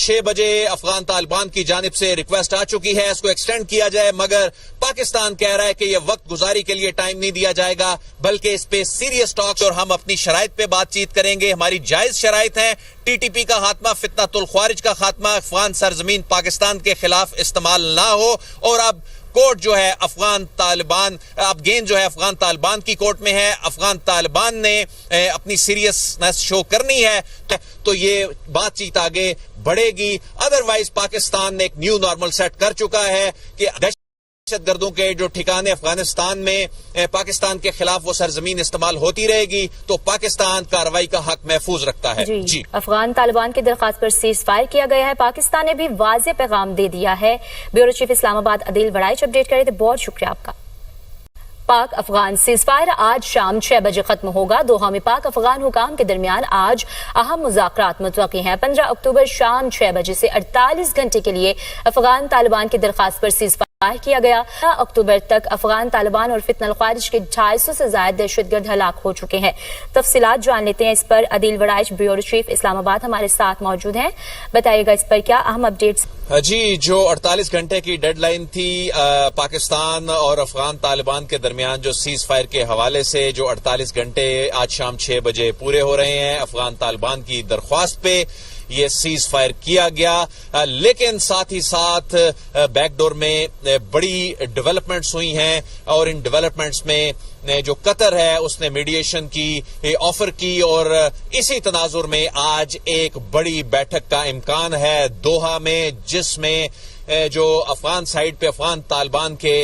6 बजे अफगान तालिबान की जानिब से रिक्वेस्ट आ चुकी है, इसको एक्सटेंड किया जाए, मगर पाकिस्तान कह रहा है कि यह वक्त गुजारी के लिए टाइम नहीं दिया जाएगा, बल्कि इस पे सीरियस टॉक्स और हम अपनी शराइत पे बातचीत करेंगे। हमारी जायज शराइत है, टीटीपी का खात्मा, फितनतुल ख्वारिज का खात्मा, अफगान सरजमीन पाकिस्तान के खिलाफ इस्तेमाल ना हो। और अब कोर्ट जो है अफगान तालिबान, अब गेंद जो है अफगान तालिबान की कोर्ट में है। अफगान तालिबान ने अपनी सीरियसनेस शो करनी है तो ये बातचीत आगे बढ़ेगी, अदरवाइज पाकिस्तान ने एक न्यू नॉर्मल सेट कर चुका है कि दहशतगर्दों के जो ठिकाने अफगानिस्तान में पाकिस्तान के खिलाफ वो सरजमीन इस्तेमाल होती रहेगी, तो पाकिस्तान कार्रवाई का हक महफूज रखता है। जी अफगान तालिबान की दरखास्त पर सीज फायर किया गया है, पाकिस्तान ने भी वाज़ेह पैगाम दे दिया है। Bureau chief Islamabad Adeel Waraich update करे थे, बहुत शुक्रिया आपका। पाक अफगान सीज फायर आज शाम 6 बजे खत्म होगा। दोहा में पाक अफगान हुकाम के दरमियान आज अहम मुज़ाकरात मुतवक्की हैं। 15 अक्टूबर शाम 6 बजे से 48 घंटे के लिए अफगान तालिबान की दरखास्त पर सीज फायर किया गया। 15 अक्टूबर तक अफगान तालिबान और फितनतुल ख्वारिज के 250 से ज्यादा दहशतगर्द हलाक हो चुके हैं। तफसीलात जान लेते हैं इस पर। अदील वड़ाइच ब्यूरो चीफ इस्लामाबाद हमारे साथ मौजूद हैं, बताइएगा इस पर क्या अहम अपडेट्स। जी, जो 48 घंटे की डेडलाइन थी पाकिस्तान और अफगान तालिबान के दरमियान जो सीज फायर के हवाले से, जो 48 घंटे आज शाम 6 बजे पूरे हो रहे हैं अफगान तालिबान की दरख्वास्त पे ये सीज फायर किया गया। लेकिन साथ ही साथ बैकडोर में बड़ी डेवलपमेंट्स हुई हैं और इन डेवलपमेंट्स में जो कतर है उसने मीडिएशन की ऑफर की और इसी तनाजुर में आज एक बड़ी बैठक का इम्कान है दोहा में, जिसमें जो अफगान साइड पे अफगान तालिबान के